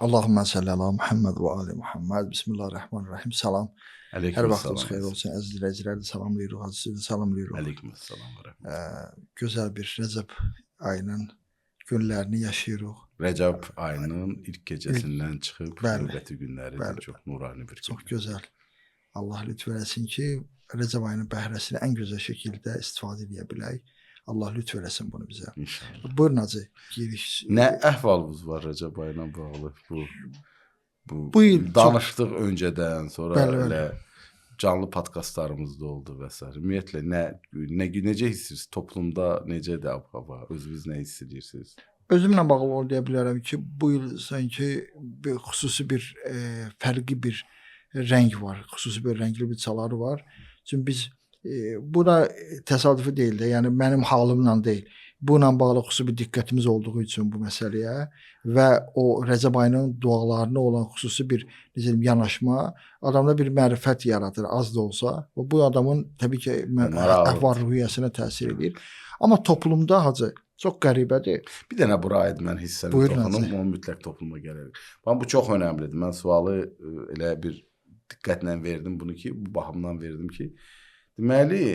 Allahümme salli ala Muhammed ve ali Muhammed. Bismillahirrahmanirrahim. Salam. Hər vaxtınız Aleykümselam. xeyir olsun. Əziz izləyicilər də salamlayırıq. Sizi də salamlayırıq. Aleykümselam ve rahmetullah. Gözəl bir Rəcəb ayının günlərini yaşayırıq. Rəcəb ayının ilk gecəsindən çıxıb Bəli, növbəti günləri bəli, də çox nurani bir Çox gün. gözəl. Allah lütf eləsin ki, Rəcəb ayının bəhrəsini ən gözəl şəkildə istifadə edə bilək. Allah lütf eləsin bunu bizə. İnşallah. Buyurun Hacı, giriş. Nə əhvalınız var Rəcəb ayına bağlı? Bu il danışdıq öncədən, sonra Bəli, bəli. elə canlı podkastlarımız da oldu və s. Ümumiyyətlə necə hiss edirsiniz? Toplumda necədir ab-hava? Özünüz nə hiss edirsiniz? Özümlə bağlı ol deyə bilərəm ki, bu il sanki bir xüsusi bir fərqli bir rəng var, xüsusi bir rəngli bir çaları var. Çünki biz bu da təsadüfi deyil də, yəni mənim halımla deyil. Bununla bağlı xüsusi bir diqqətimiz olduğu üçün bu məsələyə və o Rəcəb ayının dualarına olan xüsusi bir necə deyim, yanaşma adamda bir mərifət yaradır, az da olsa. Və bu adamın təbii ki, əhval-ruhiyyəsinə təsir edir. Amma toplumda Hacı çox qəribədir. Bir dənə bura aid mən hissəni toxunum, onu mütləq topluma gələrik. Bax, bu çox önəmlidir. Mən sualı elə bir diqqətlə verdim bunu ki, bu baxımdan verdim ki, deməli,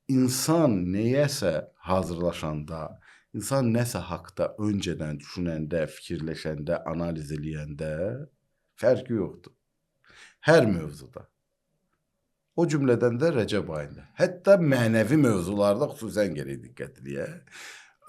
insan nəyəsə hazırlaşanda, insan nəsə haqda öncədən düşünəndə, fikirləşəndə, analiz eləyəndə fərqi yoxdur. Hər mövzuda. O cümlədən də Rəcəb ayında. Hətta mənəvi mövzularda xüsusən gərək diqqət eləyək.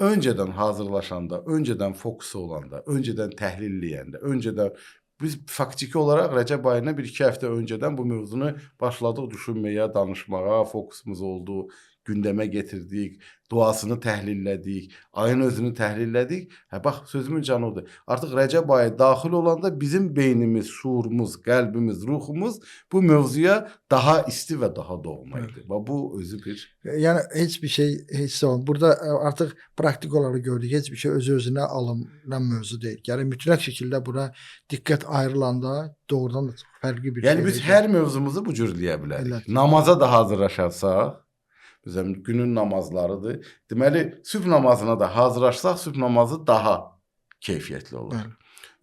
Öncədən hazırlaşanda, öncədən fokusu olanda, öncədən təhlil eləyəndə, öncədən biz faktiki olaraq Rəcəb ayına 1-2 həftə öncədən bu mövzunu başladıq düşünməyə, danışmağa, fokusumuz oldu, gündəmə getirdik, duasını təhlillədik, ayın özünü təhlillədik. Bax, sözümün canı odur. Artıq Rəcəb ayı daxil olanda bizim beynimiz, şuurumuz, qəlbimiz, ruhumuz bu mövzuya daha isti və daha doğma idi. Və bu özü bir... Yəni, heç bir şey, heç olmaz. Burada artıq praktik olaraq gördük, heç bir şey özü-özünə alınan mövzu deyil. Yəni, mütləq şəkildə buna diqqət ayrılanda doğrudan da fərqli bir... Yəni, biz hər mövzumuzu bu cür eləyə bilərik. Namaza da hazırlaşarsaq, bizim günün namazlarıdır. Deməli, sübh namazına da hazırlaşsaq, sübh namazı daha keyfiyyətli olur.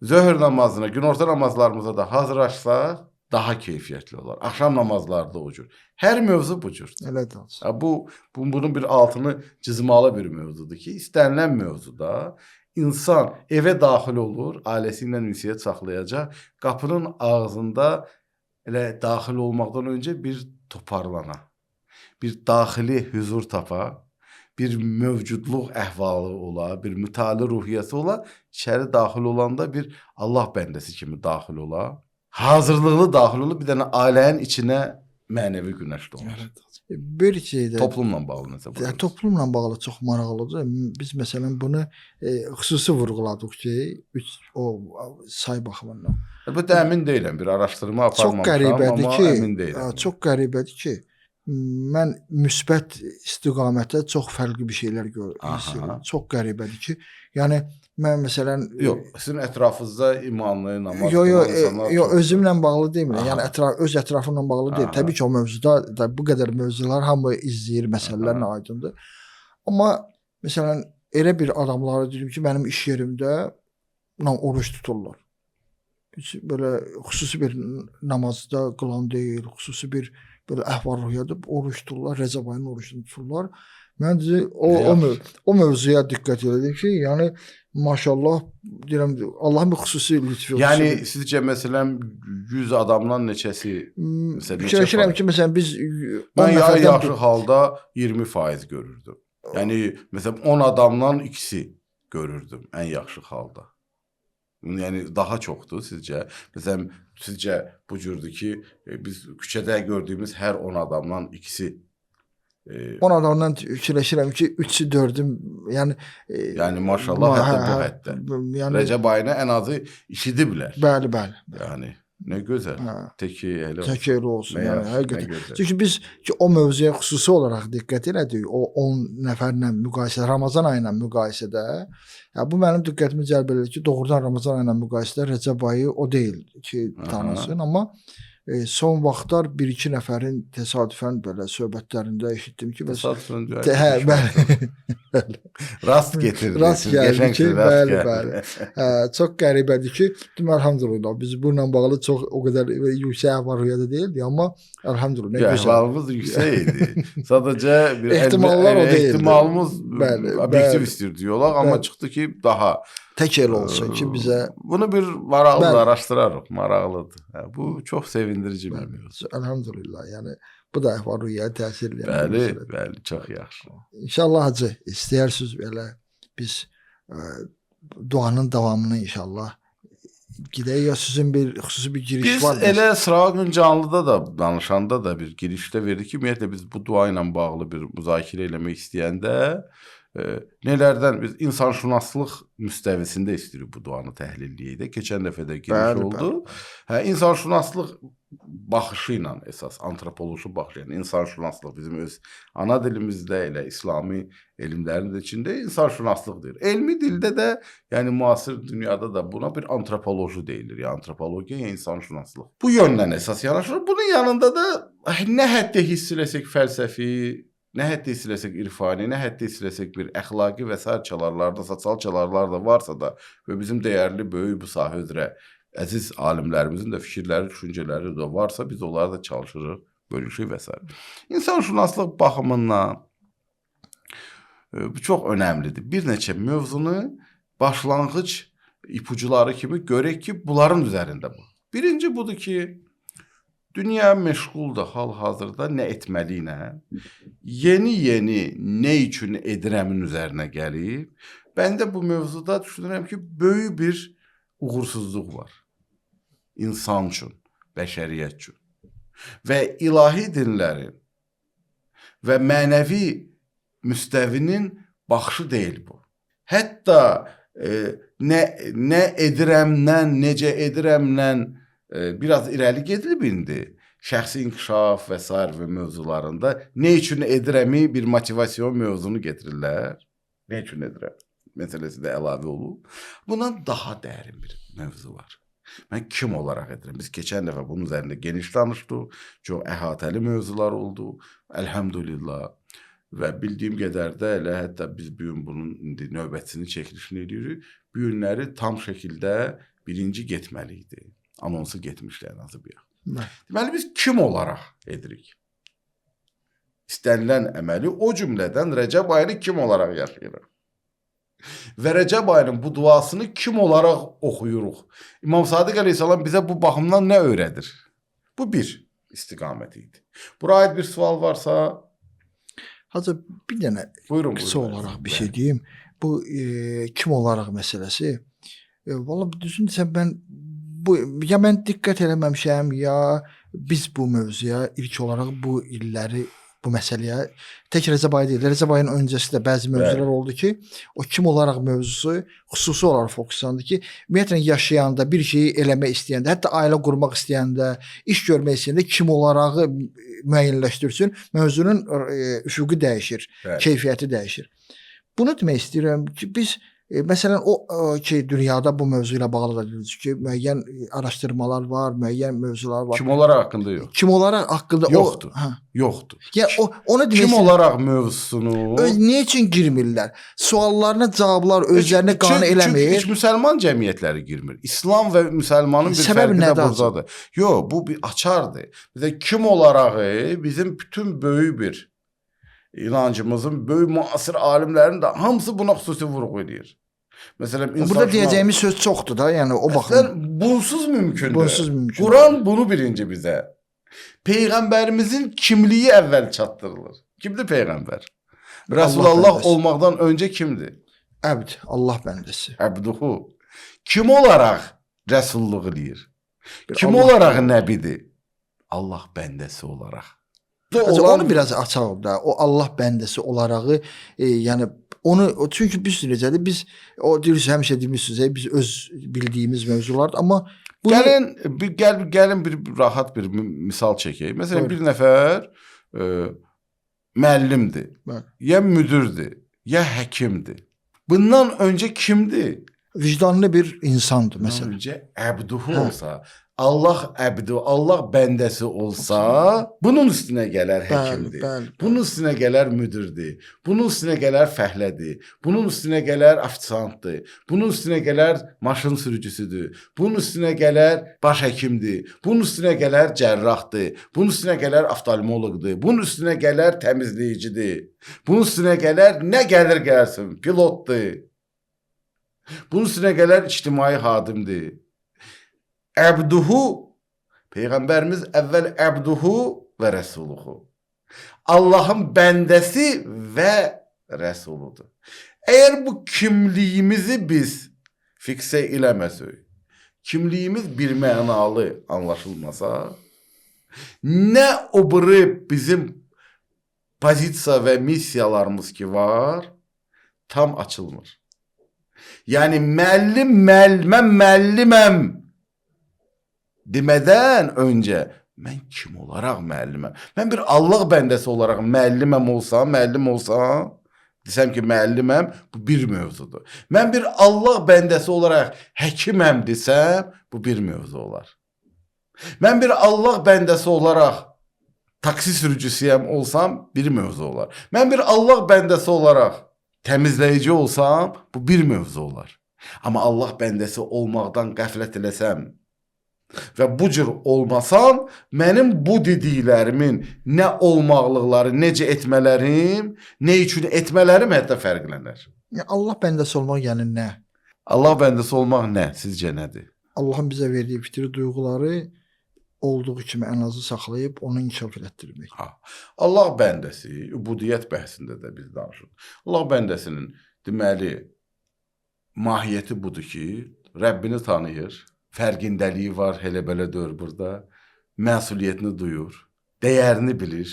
Zöhr namazına, günorta namazlarımıza da hazırlaşsaq, daha keyfiyyətli olur. Axşam namazları da o cür. Hər mövzu bu cür. Elədir. Bunun bir altını cızmalı bir mövzudur ki, istənilən mövzuda insan evə daxil olur, ailəsi ilə ünsiyyət saxlayacaq, qapının ağzında elə daxil olmaqdan öncə bir toparlana. Bir daxili huzur tapa, bir mövcudluq əhvalı ola, bir mütali ruhiyyəsi ola, içəri daxil olanda bir Allah bəndəsi kimi daxil ola, hazırlıqlı daxil olur, bir dənə ailənin içinə mənəvi günəş doğur. Bir şey də... Toplumla bağlı nəsə bu? Toplumla bağlı çox maraqlıdır. Biz məsələn bunu xüsusi vurğuladıq ki, o say baxımından. Bu da əmin deyiləm, bir araşdırma aparmamışam, amma əmin deyiləm. Çox qəribədir ki, mən müsbət istiqamətdə çox fərqli bir şeylər görürəm. Çox qəribədir ki, yəni mən məsələn... Yox, sizin ətrafınızda imanlı, namaz qılan insanlar... Yox, özümlə bağlı deyil, yəni öz ətrafımla bağlı deyil. Təbii ki, o mövzuda bu qədər mövzular hamı izləyir, məsələlərin aydındır. Amma məsələn, elə bir adamlara deyim ki, mənim iş yerimdə oruç tuturlar. Belə xüsusi bir namazda qılan deyil, xüsusi bir belə əhval-ruhiyyədə oruç tuturlar, Rəcəb ayının orucunu tuturlar. Məncə o mövzuya diqqət edir ki, yəni maşallah deyirəm, Allahın bir xüsusi lütfü. Yəni sizcə məsələn 100 adamdan neçəsi fikirləşirəm ki, məsələn biz mən yaxşı halda 20% görürdüm. Yəni məsələn 10 adamdan ikisi görürdüm ən yaxşı halda. Yəni daha çoxdur sizcə? Məsələn, sizcə bu cürdür ki, biz küçədə gördüyümüz hər 10 adamdan ikisi 10 adamdan fikirləşirəm ki, 3-ü 4-ü, yəni maşallah hətta bu həddə. Rəcəb ayına ən azı işidiblər. Bəli. Yəni nə gözəl. Təki elə olsun. Yəni həqiqətən. Çünki biz ki o mövzuya xüsusi olaraq diqqət elədik. O 10 nəfərlə müqayisə, Ramazan ayı ilə müqayisədə, bu mənim diqqətimi cəlb edir ki, doğrudan Ramazan ayı ilə müqayisədə Rəcəb ayı o deyil ki, tanınsın, amma son vaxtlar bir-iki nəfərin təsadüfən belə söhbətlərində eşitdim ki, Təsadüfən hə, bəli. Rast getirdi. Rast gəldi ki, bəli. Çox qəribədir ki, elhamdülillah biz bununla bağlı çox o qədər yüksək əhval-ruhiyyədə deyildi, amma elhamdülillah nə gözəl. Əhvalımız yüksək idi. Sadəcə bir ehtimallar o deyildi. Ehtimalımız obyektiv istirdik olaq, amma çıxdı ki, daha tək el olsun ki, bizə bunu bir maraqlı araşdırarıq, maraqlıdır. Bu çox sevindirici bir mövzu. Elhamdülillah, yəni bu da əhval-ruhiyyəyə təsir edən. Bəli, çox yaxşı. İnşallah hacı, istəyirsiniz belə biz duanın davamını inşallah gidək, ya sizin bir xüsusi bir giriş var mı? Biz elə Sırağın canlıda da danışanda da bir girişdə verdik ki, ümumiyyətlə biz bu dua ilə bağlı bir müzakirə eləmək istəyəndə nelərdən biz insanşünaslıq müstəvisində istəyirik bu duanı təhlil edək. Keçən dəfə də giriş oldu. İnsanşünaslıq baxışı ilə əsas antropoloji baxış, yəni insanşünaslıq bizim öz ana dilimizdə elə İslami elmlərin də içində insanşünaslıq deyir. Elmi dildə də, yəni müasir dünyada da buna bir antropoloji deyilir. Yəni antropologiya, yəni insanşünaslıq. Bu yöndən əsas yanaşır. Bunun yanında da nə həddə hiss eləsək fəlsəfi, nə həddə hiss eləsək irfani, nə həddə hiss eləsək bir əxlaqi və sair çalarlarda, sosial çalarlar da varsa da və bizim dəyərli böyük bu sahə üzrə əziz alimlərimizin də fikirləri, düşüncələri də varsa biz onları da çalışırıq, bölüşük və s. İnsanşünaslıq baxımından bu çox önəmlidir. Bir neçə mövzunu başlanğıc ipucuları kimi görək ki, bunların üzərində bu. Birinci budur ki, dünya məşğuldur hal-hazırda nə etməliylə, yeni nə üçün edirəmin üzərinə gəlib. Mən də bu mövzuda düşünürəm ki, böyük bir uğursuzluq var. İnsan üçün, bəşəriyyət üçün. Və ilahi dinlərin və mənəvi müstəvinin baxışı deyil bu. Hətta nə edirəmdən, necə edirəmdən biraz irəli gedilib indi. Şəxsi inkişaf və s. və mövzularında nə üçün edirəmi bir motivasiyon mövzunu getirirlər. Nə üçün edirəm? Məsələsi də əlavə olub. Bundan daha dərin bir mövzu var. Mən kim olaraq edirəm? Biz keçən dəfə bunun üzərində geniş danışdıq. Çox əhatəli mövzular oldu. Əlhəmdülillah. Və bildiyim qədər də elə hətta biz bu gün bunun indi növbətçisini çəkilişini edirik. Bu günləri tam şəkildə birinci getməli idi. Anonsu getmişdi ən azı bir. Deməli biz kim olaraq edirik? İstənilən əməli o cümlədən Rəcəb ayını kim olaraq yaşayırıq? Və Rəcəb ayının bu duasını kim olaraq oxuyuruq? İmam Sadiq əleyhissalam bizə bu baxımdan nə öyrədir? Bu bir istiqamət idi. Bura aid bir sual varsa... Hacı, bir dənə qısa olaraq bir şey deyim. Bu kim olaraq məsələsi. Vallahi düzün desəm mən ya mən diqqət eləməmişəm, ya biz bu mövzuya ilk olaraq bu illəri, bu məsələyə tək Rəcəb ayı deyil, Rəcəb ayının öncəsi də bəzi mövzular oldu ki, o kim olaraq mövzusu xüsusi olaraq fokuslandı ki, ümumiyyətlə yaşayanda, bir şeyi eləmək istəyəndə, hətta ailə qurmaq istəyəndə, iş görmək istəyəndə kim olarağı müəyyənləşdirsin, mövzunun üfüqü dəyişir, keyfiyyəti dəyişir. Bunu demək istəyirəm ki, biz məsələn o ki, dünyada bu mövzu ilə bağlı da deyilir ki, müəyyən araşdırmalar var, müəyyən mövzular var. Kim olaraq haqqında yox. Kim olaraq haqqında yoxdur. Yoxdur. Ya onu demək kim olaraq mövzusunu niyə üçün girmirlər? Suallarına cavablar özlərinə qane eləmir. Çünki heç müsəlman cəmiyyətləri girmir. İslam və müsəlmanın bir fərqi də burdadır. Yox, bu bir açardır. Bizə kim olaraq bizim bütün böyük bir inancımızın böyük müasir alimlərin də hamısı buna xüsusi vurğu edir. Məsələn, burada deyəcəyimiz söz çoxdur da, yəni o baxımdan. Bunsuz mümkündür. Bunsuz mümkündür. Quran bunu birinci bizə. Peyğəmbərimizin kimliyi əvvəl çatdırılır. Kimdir Peyğəmbər? Resulullah olmaqdan öncə kimdir? Əbd, Allah bəndəsi. Əbduhu. Kim olaraq rəsullluq eləyir? Kim olaraq nəbidir? Allah bəndəsi olaraq. Onu biraz açaq da. O Allah bəndəsi olarağı, yəni onu çünki biz necədir? Biz o deyirsiniz, həmişə deyirsiniz, biz öz bildiyimiz mövzulardır, amma gəlin bir rahat bir misal çəkək. Məsələn, bir nəfər müəllimdir, ya müdürdür, ya həkimdir. Bundan öncə kimdir? vicdanlı bir insandır məsələn. Öncə əbduhu olsa, Allah əbdu, Allah bəndəsi olsa, bunun üstünə gələr həkimdir. Bəli. Bunun üstünə gələr müdirdir. Bunun üstünə gələr fəhlədir. Bunun üstünə gələr ofisiantdır. Bunun üstünə gələr maşın sürücüsüdür. Bunun üstünə gələr baş həkimdir. Bunun üstünə gələr cərrahdır. Bunun üstünə gələr oftalmoloqdur. Bunun üstünə gələr təmizləyicidir. Bunun üstünə gələr nə gəlir gəlsin, pilotdur. Bunun üstünə gələr ictimai xadimdir. Əbduhu, Peyğəmbərimiz əvvəl əbduhu və rəsuluhu. Allahın bəndəsi və rəsuludur. Əgər bu kimliyimizi biz fiksə eləməsək, kimliyimiz bir mənalı anlaşılmasa, nə o biri bizim pozisiya və missiyalarımız ki var, tam açılmır. Yəni mən müəlliməm demədən öncə mən kim olaraq müəlliməm? Mən bir Allah bəndəsi olaraq müəllim olsam, desəm ki müəlliməm, bu bir mövzudur. Mən bir Allah bəndəsi olaraq həkiməm desəm, bu bir mövzu olar. Mən bir Allah bəndəsi olaraq taksi sürücüsüyəm olsam, bir mövzu olar. Mən bir Allah bəndəsi olaraq təmizləyici olsam, bu bir mövzu olar. Amma Allah bəndəsi olmaqdan qəflət eləsəm və bu cür olmasam, mənim bu dediklərimin nə olmaqlıqları, necə etmələrim, nə üçün etmələrim hətta fərqlənər. Allah bəndəsi olmaq yəni nə? Allah bəndəsi olmaq nə? Sizcə nədir? Allahın bizə verdiyi fitri duyğuları olduğu kimi ən azı saxlayıb onu inkişaf elətdirmək. Allah bəndəsi, übudiyyət bəhsində də biz danışırıq. Allah bəndəsinin deməli mahiyyəti budur ki, Rəbbini tanıyır, fərqindəliyi var, elə belə deyir burada, məsuliyyətini duyur, dəyərini bilir,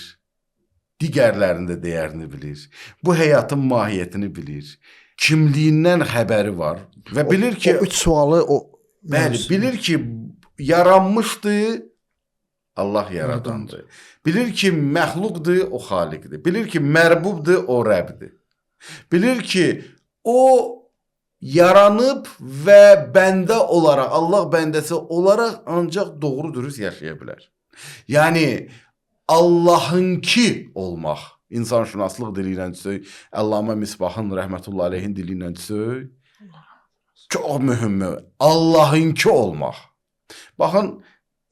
digərlərində dəyərini bilir, bu həyatın mahiyyətini bilir, kimliyindən xəbəri var və bilir ki, o üç sualı bəli, bilir ki, yaranmışdır, Allah yaradandır. Bilir ki, məxluqdur, o xaliqdir. Bilir ki, mərbubdur, o Rəbdir. Bilir ki, o yaranıb və bəndə olaraq, Allah bəndəsi olaraq ancaq doğru dürüst yaşaya bilər. Yəni, Allahınki olmaq, insanşünaslıq dili ilə desək, Əllamə Misbahın rəhmətullahi aleyhin dili ilə desək, çox mühümdür, Allahınki olmaq. Baxın,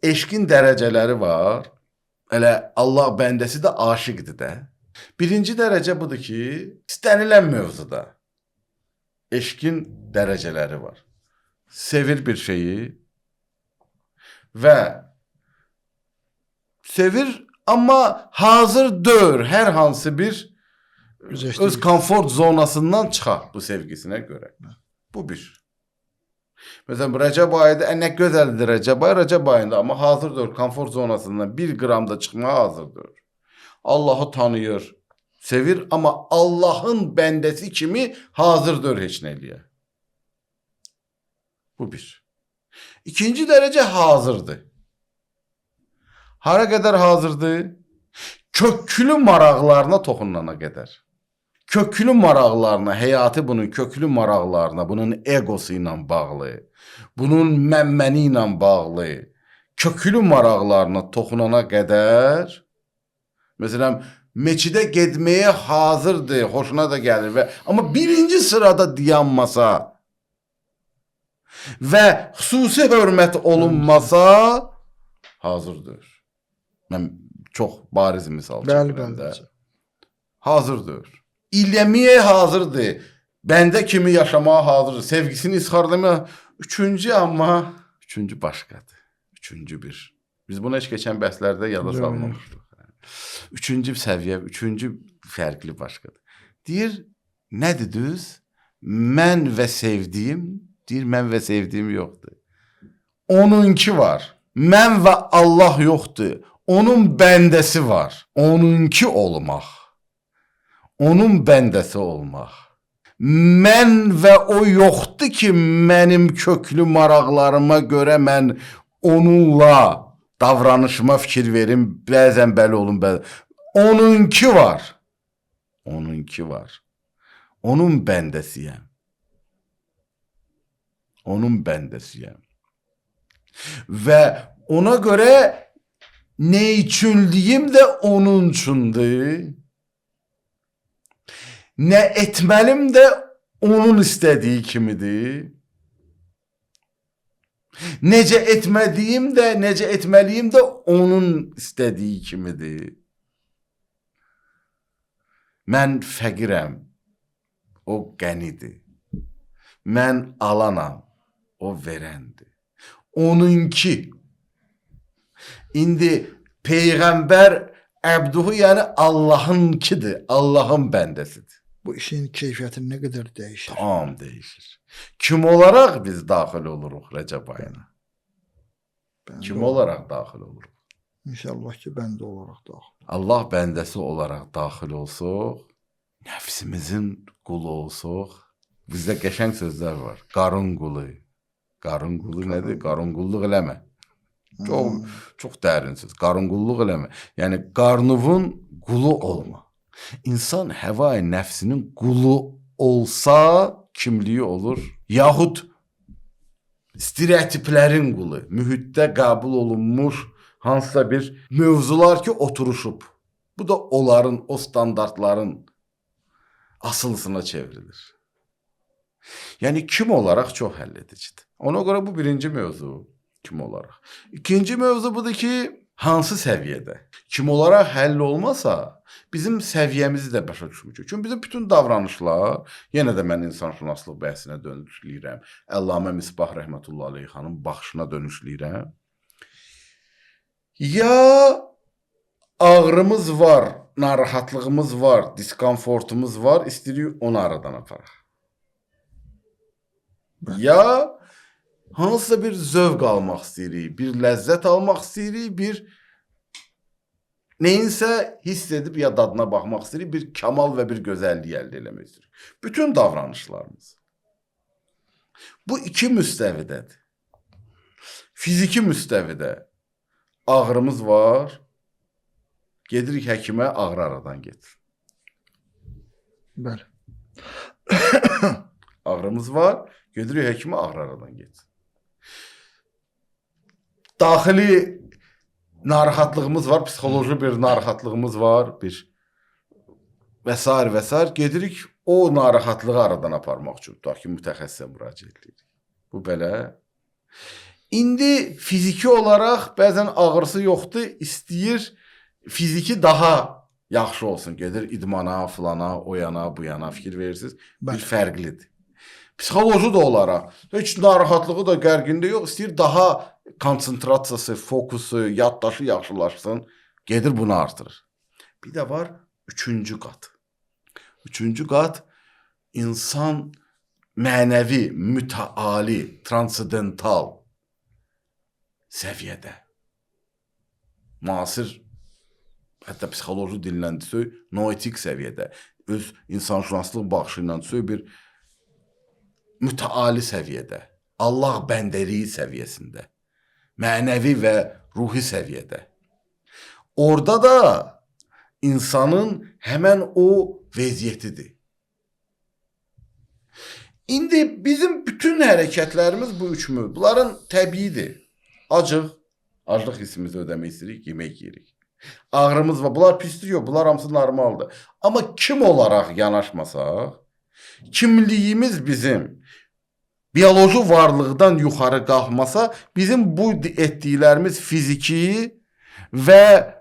eşqin dərəcələri var, elə Allah bəndəsi də aşiqdir də. Birinci dərəcə budur ki, istənilən mövzuda eşqin dərəcələri var. Sevir bir şeyi və sevir, amma hazır deyil hər hansı bir öz komfort zonasından çıxar bu sevgisinə görə. Bu bir. Məsələn, Rəcəb ayında nə gözəldir Rəcəb ayında, amma hazırdır, komfort zonasından 1 qramda çıxmağa hazırdır. Allahı tanıyır, sevir, amma Allahın bəndəsi kimi hazırdır heç nə eləyə. Bu bir. İkinci dərəcə hazırdır. Hara qədər hazırdır? Köklü maraqlarına toxunana qədər. Köklü maraqlarına, həyatı bunun köklü maraqlarına, bunun egosu ilə bağlı, bunun mənməni ilə bağlı, köklü maraqlarına toxunana qədər, məsələn, meçidə getməyə hazırdır, xoşuna da gəlir amma birinci sırada dayanmasa və xüsusi hörmət olunmasa, hazırdır. Mən çox bariz misal çəkirəm də. Hazırdır. İləməyə hazırdır. Bəndə kimi yaşamağa hazırdır. Sevgisini isxarlamaya. Üçüncü başqadır. Üçüncü bir. Biz bunu heç keçən bəhslərdə yada salmamışdıq. Üçüncü səviyyə, üçüncü fərqli başqadır. Deyir, nədir düz? Mən və sevdiyim, deyir, mən və sevdiyim yoxdur. Onunki var. Mən və Allah yoxdur. Onun bəndəsi var. Onunki olmaq. Onun bəndəsi olmaq. Mən və o yoxdur ki, mənim köklü maraqlarıma görə mən onunla davranışıma fikir verim, bəzən bəli olun, bəzən. Onunki var. Onunki var. Onun bəndəsiyəm. Onun bəndəsiyəm. Və ona görə nə üçündüyüm də onun üçündür. Nə etməlim də onun istədiyi kimidir. Necə etmədiyim də, necə etməliyim də onun istədiyi kimidir. Mən fəqirəm, o qənidir. Mən alanam, o verəndir. Onunki. İndi Peyğəmbər əbduhu, yəni Allahınkidir, Allahın bəndəsidir. Bu işin keyfiyyəti nə qədər dəyişir? Tam dəyişir. Kim olaraq biz daxil oluruq Rəcəb ayına? Kim olaraq daxil oluruq? İnşallah ki, bəndə olaraq daxil. Allah bəndəsi olaraq daxil olsuq, nəfsimizin qulu olsuq. Bizdə qəşəng sözlər var. Qarın qulu. Qarın qulu nədir? Qarın qulluq eləmə. Çox dərin söz. Qarın qulluq eləmə. Yəni qarnının qulu olma. İnsan həva-i nəfsinin qulu olsa kimliyi olur. Yaxud stereotiplərin qulu, mühitdə qəbul olunmuş hansısa bir mövzular ki oturuşub. Bu da onların, o standartların asılsına çevrilir. Yəni kim olaraq çox həlledicidir. Ona görə bu birinci mövzu kim olaraq. İkinci mövzu budur ki, hansı səviyyədə? Kim olaraq həll olmasa bizim səviyyəmizi də başa düşmüşük. Çünki bizim bütün davranışlar, yenə də mən insanşünaslıq bəhsinə dönüşləyirəm. Əllamə Misbah rəhmətullahi aleyh xanım baxışına dönüşləyirəm. Ya ağrımız var, narahatlığımız var, diskomfortumuz var, istəyirik onu aradan aparaq. Ya hansısa bir zövq almaq istəyirik, bir ləzzət almaq istəyirik, bir neyinsə hiss edib ya dadına baxmaq istəyirik, bir kamal və bir gözəllik əldə eləmək istəyirik. Bütün davranışlarımız. Bu iki müstəvidədir. Fiziki müstəvidə ağrımız var, gedirik həkimə, ağrı aradan getir. Bəli. Ağrımız var, gedirik həkimə, ağrı aradan getir. Daxili narahatlığımız var, psixoloji bir narahatlığımız var, bir və s. Gedirik o narahatlığı aradan aparmaq üçün, tutaq ki, mütəxəssisə müraciət edirik. Bu belə. İndi fiziki olaraq bəzən ağrısı yoxdur, istəyir fiziki daha yaxşı olsun. Gedir idmana, filana, o yana, bu yana fikir verirsiniz. Bir fərqlidir. Psixoloji da olaraq heç narahatlığı da gərgində yox, istəyir daha konsentrasiyası, fokusu, yaddaşı yaxşılaşsın, gedir bunu artırır. Bir də var üçüncü qat. Üçüncü qat insan mənəvi, mütəali, transendental səviyyədə. Müasir, hətta psixoloji dillə desək, noetik səviyyədə, öz insanşünaslıq baxışı ilə desək, bir mütəali səviyyədə, Allah bəndəliyi səviyyəsində, mənəvi və ruhi səviyyədə. Orada da insanın həmən o vəziyyətidir. İndi bizim bütün hərəkətlərimiz bu üç mövzu. Bunların təbiidir. Acıq, aclıq hissimizi ödəmək istəyirik, yemək yeyirik. Ağrımız var, bunlar pisdir yox, bunlar hamısı normaldır. Amma kim olaraq yanaşmasaq, kimliyimiz bizim biyoloji varlıqdan yuxarı qalxmasa, bizim bu etdiklərimiz fiziki və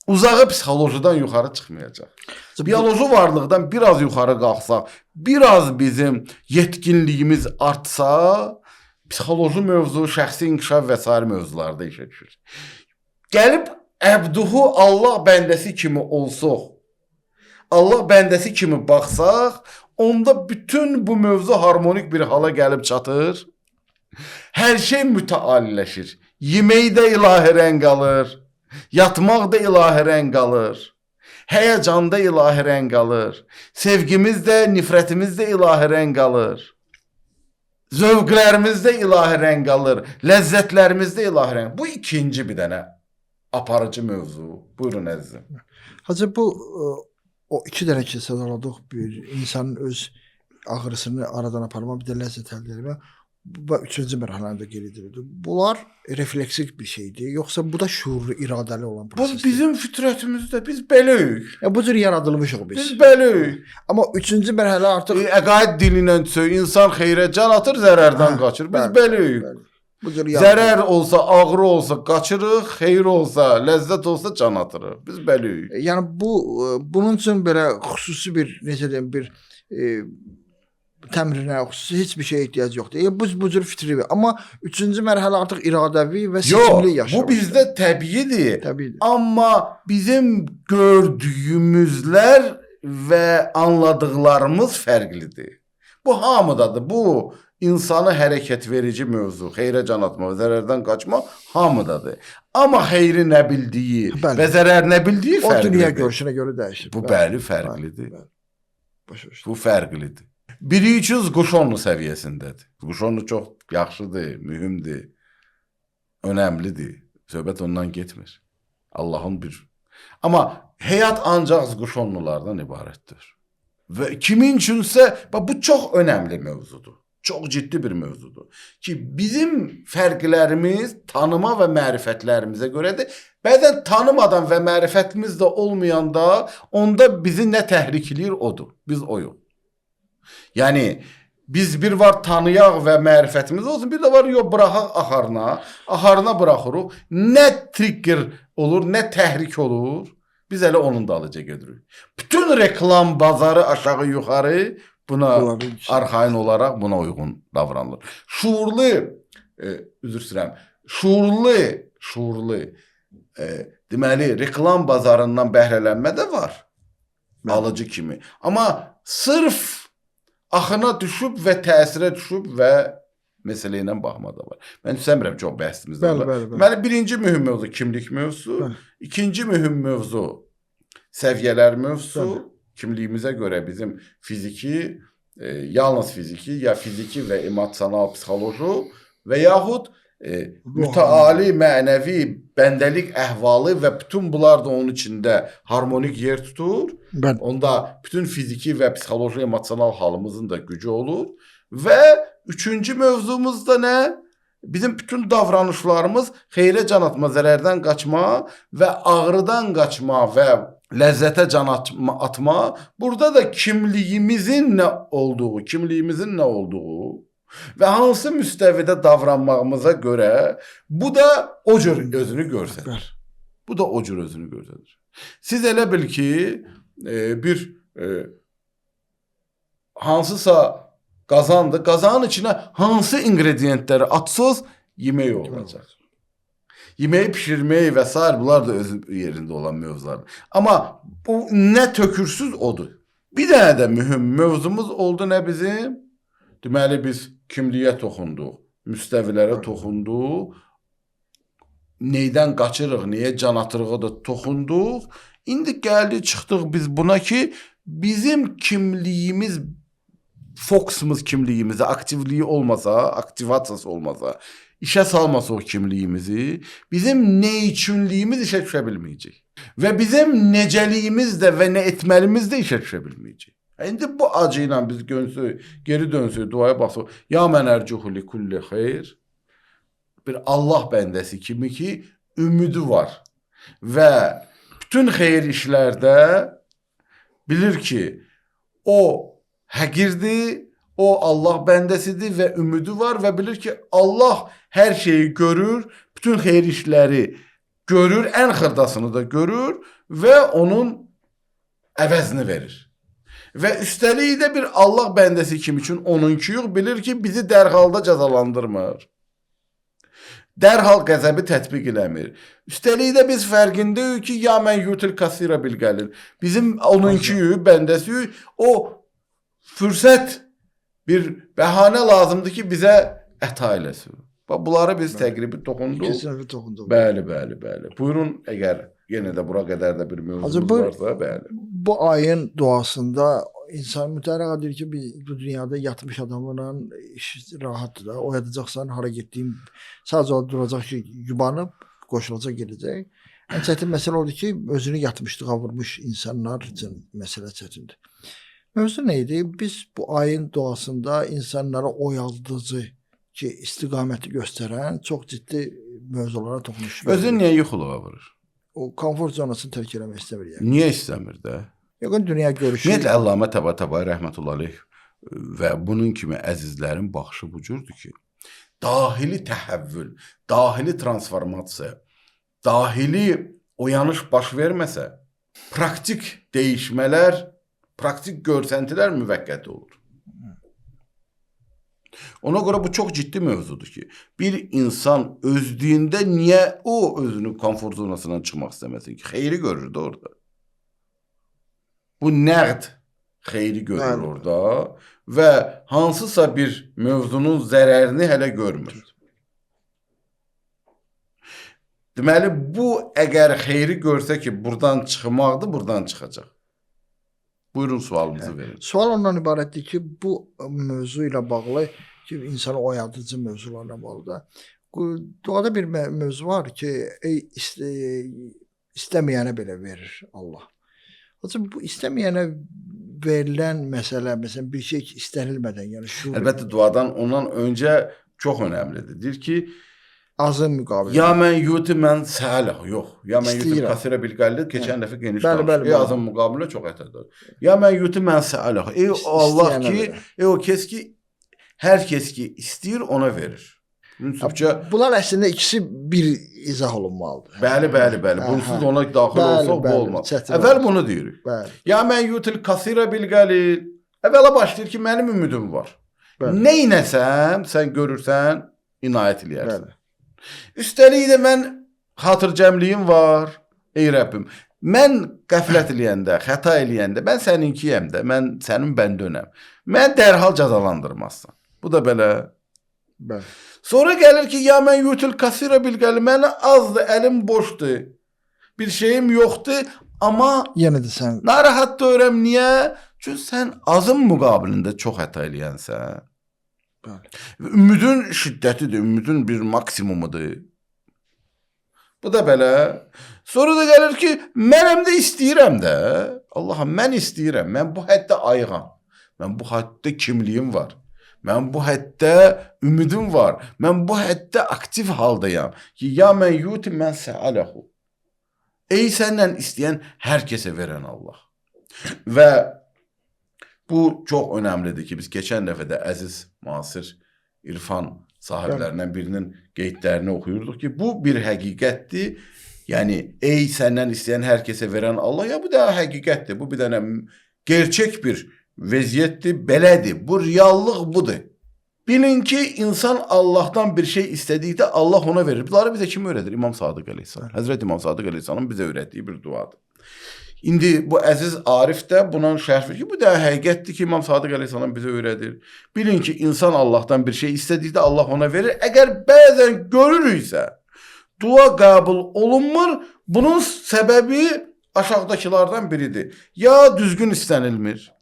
uzağı psixolojidən yuxarı çıxmayacaq. Biyoloji varlıqdan biraz yuxarı qalxsaq, biraz bizim yetkinliyimiz artsa, psixoloji mövzu, şəxsi inkişaf və s. mövzularda işə düşür. Gəlib əbduhu Allah bəndəsi kimi olsuq, Allah bəndəsi kimi baxsaq, onda bütün bu mövzu harmonik bir hala gəlib çatır. Hər şey mütəalliləşir. Yemək də ilahi rəng alır, yatmaq da ilahi rəng alır, həyəcan da ilahi rəng alır, sevgimiz də, nifrətimiz də ilahi rəng alır, zövqlərimiz də ilahi rəng alır, ləzzətlərimiz də ilahi rəng. Bu ikinci bir dənə aparıcı mövzu. Buyurun əzizim. Hacı, bu o iki dənə sadaladıq, bir insanın öz ağrısını aradan aparma, bir də ləzzət əldə etmə. və üçüncü mərhələdə qeyd edildi. Bunlar refleksik bir şeydir, yoxsa bu da şuurlu, iradəli olan Bu prosesdir? bizim fitrətimizdə biz beləyik. Bu cür yaradılmışıq biz. Biz beləyik. Amma üçüncü mərhələ artıq Əqaid dilindən söy, insan xeyrə can atır, zərərdən Hə, qaçır. Biz bəli, beləyik. bəli. Bu cür Zərər olsa, ağrı olsa qaçırıq, xeyir olsa, ləzzət olsa can atırıq. Biz beləyik. Yəni bunun üçün belə xüsusi bir necə deyim bir təmrinə, xüsusi heç bir şeyə ehtiyac yoxdur. Bu cür fitri. Amma üçüncü mərhələ artıq iradəvi və seçimli Yox, yaşamdır. bu bizdə təbiidir. Təbiidir. Amma bizim gördüyümüzlər və anladıqlarımız fərqlidir. Bu hamıdadır. Bu insanı hərəkət verici mövzu, xeyrə can atma və zərərdən qaçma hamıdadır. Amma xeyri nə bildiyi Bəli. və zərər nə bildiyi O dünya fərqlidir. görüşünə görə dəyişir. Bu bəli fərqlidir. Bəli. Başa düşdüm. Bu fərqlidir. Biri üçün quşonlu səviyyəsindədir. Quşonlu çox yaxşıdır, mühümdür, önəmlidir. Söhbət ondan getmir. Allahın bir. Amma həyat ancaq quşonlulardan ibarətdir. Və kimin üçünsə, bu çox önəmli mövzudur. Çox ciddi bir mövzudur. Ki bizim fərqlərimiz tanıma və mərifətlərimizə görədir. Bəzən tanımadan və mərifətimiz də olmayanda onda bizi nə təhrik eləyir odur. Biz oyuq. Yəni biz bir var tanıyaq və mərifətimiz olsun, bir də var yox buraxaq axarına. Axarına buraxırıq. Nə trigger olur, nə təhrik olur. Biz elə onun dalıca gedirik. Bütün reklam bazarı aşağı yuxarı buna arxain olaraq buna uyğun davranılır. Şuurlu, üzr istəyirəm, şuurlu deməli reklam bazarından bəhrələnmə də var. Alıcı kimi. Amma sırf axına düşüb və təsirə düşüb və məsələ ilə baxma da var. Mən istəmirəm çox bəhsimizdə var. Deməli birinci mühüm mövzu kimlik mövzusu, ikinci mühüm mövzu səviyyələr mövzusu. Kimliyimizə görə bizim fiziki, yalnız fiziki, ya fiziki və emosional psixoloji və yaxud mütəali mənəvi bəndəlik əhvalı və bütün bunlar da onun içində harmonik yer tutur. Onda bütün fiziki və psixoloji, emosional halımızın da gücü olur. Və üçüncü mövzumuz da nə? Bizim bütün davranışlarımız xeyrə can atma, zərərdən qaçma və ağrıdan qaçma və ləzzətə can atma. Burada da kimliyimizin nə olduğu və hansı müstəvidə davranmağımıza görə bu da o cür özünü göstərir. Bu da o cür özünü göstərir. Siz elə bil ki, bir hansısa qazandır. Qazanın içinə hansı ingrediyentləri atsız yemək olacaq. Yeməyi pişirmək və s. bunlar da öz yerində olan mövzulardır. Amma bu nə tökürsüz odur. Bir dənə də mühüm mövzumuz oldu nə bizim? Deməli biz kimliyə toxunduq, müstəvilərə toxunduq, neydən qaçırıq, niyə can atırığa da toxunduq. İndi gəldi çıxdıq biz buna ki, bizim kimliyimiz, fokusumuz kimliyimizə, aktivliyi olmasa, aktivasiyası olmasa, işə salmasa o kimliyimizi, bizim nə üçünliyimiz işə düşə bilməyəcək. Və bizim necəliyimiz də və nə etməlimiz də işə düşə bilməyəcək. İndi bu acı ilə biz geri dönsək, duaya baxsaq, ya mən ərcuhu li kulli xeyr, bir Allah bəndəsi kimi ki, ümidi var. Və bütün xeyir işlərdə bilir ki, o həqirdir, o Allah bəndəsidir və ümidi var və bilir ki, Allah hər şeyi görür, bütün xeyir işləri görür, ən xırdasını da görür və onun əvəzini verir. Və üstəlik də bir Allah bəndəsi kimi üçün onunki yox, bilir ki, bizi dərhalda cəzalandırmır. Dərhal qəzəbi tətbiq eləmir. Üstəlik də biz fərqindəyik ki, ya mən yutil kasira bil gəlir. Bizim onunki bəndəsi o fürsət bir bəhanə lazımdır ki, bizə əta eləsin. Bunları biz təqribi toxunduq. Bəli. Buyurun, əgər yenə də bura qədər də bir mövzumuz varsa, bəli. Bu ayın duasında insan mütərəqqə deyir ki, bu dünyada yatmış adamla iş rahatdır da. Oyadacaqsan, hara getdiyim sadəcə o duracaq ki, yubanıb, qoşulacaq, gedəcək. Ən çətin məsələ odur ki, özünü yatmışlığa vurmuş insanlar üçün məsələ çətindir. Mövzu nə idi? Biz bu ayın duasında insanlara oyadıcı ki istiqaməti göstərən çox ciddi mövzulara toxunmuş. Özün niyə yuxuluğa vurur? O komfort zonasını tərk eləmək istəmir yəni. Niyə istəmir də? Yox, dünya görüşü. Ümumiyyətlə Əllamə Təbatabai rəhmətullahi əleyh və bunun kimi əzizlərin baxışı bu cürdür ki, dahili təhəvvül, dahili transformasiya, dahili oyanış baş verməsə, praktik dəyişmələr, praktik görsəntilər müvəqqəti olur. Ona görə bu çox ciddi mövzudur ki, bir insan özlüyündə niyə o özünü komfort zonasından çıxmaq istəməsin ki, xeyri görür də orada. Bu nəqd xeyri görür orada və hansısa bir mövzunun zərərini hələ görmür. Deməli, bu əgər xeyri görsə ki, buradan çıxmaqdır, buradan çıxacaq. Buyurun, sualınızı verin. Sual ondan ibarətdir ki, bu mövzu ilə bağlı ki, insanı oyadıcı mövzularla bağlı da duada bir mövzu var ki, istəməyənə belə verir Allah. Ancaq bu istəməyənə verilən məsələ, məsələn, bir şey istənilmədən, yəni şuur. Əlbəttə, duadan ondan öncə çox önəmlidir. Deyir ki, azın müqabilində. Ya mən yuti mən səaləh, yox. Ya mən yuti kasirə bilqəlli, keçən dəfə geniş danışır. Azın müqabilində çox ətədir. Ya mən yuti mən səaləh. Ey Allah ki, o kes ki, hər kes ki istəyir, ona verir. Bunlar əslində ikisi bir izah olunmalıdır. Bəli. Bunsuz ona daxil olsaq bu olmaz. Əvvəl bunu deyirik. Ya mən yutil kasirə bilqəlil. Əvvələ başlayır ki, mənim ümidim var. Neynəsəm, sən görürsən, inayət eləyərsən. Üstəlik də mən xatırcəmliyim var. Ey Rəbbim, mən qəflət eləyəndə, xəta eləyəndə, mən səninkiyəm də, mən sənin bəndönəm. Mən dərhal cəzalandırmazsan. Bu da belə. Sonra gəlir ki, ya mən yutul kasirə bilqəli, mənə azdır, əlim boşdur, bir şeyim yoxdur, amma yenə də sən narahat deyirəm, niyə? Çünki sən azın müqabilində çox hətə eləyənsən. Ümidin şiddətidir, ümidin bir maksimumudur. Bu da belə. Sonra da gəlir ki, mənəm də istəyirəm də. Allahım, mən istəyirəm, mən bu həddə ayığam, mən bu həddə kimliyim var. Mən bu həddə ümidim var. Mən bu həddə aktiv haldayam. Ki, ya mən yuti mən səaləhu. Ey səndən istəyən hər kəsə verən Allah. Və bu çox önəmlidir ki, biz keçən dəfə də əziz müasir irfan sahiblərindən birinin qeydlərini oxuyurduq ki, bu bir həqiqətdir. Yəni, ey səndən istəyən hər kəsə verən Allah, ya bu da həqiqətdir. Bu bir dənə gerçək bir vəziyyətdir, belədir. Bu reallıq budur. Bilin ki, insan Allahdan bir şey istədikdə Allah ona verir. Bunları bizə kim öyrədir? İmam Sadıq Əleyhisselam. Həzrət İmam Sadıq Əleyhisselamın bizə öyrətdiyi bir duadır. İndi bu əziz Arif də buna şərh verir ki, bu da həqiqətdir ki, İmam Sadıq Əleyhisselam bizə öyrədir. Bilin ki, insan Allahdan bir şey istədikdə Allah ona verir. Əgər bəzən görürüksə, dua qəbul olunmur, bunun səbəbi aşağıdakılardan biridir. Ya düzgün istənilmir,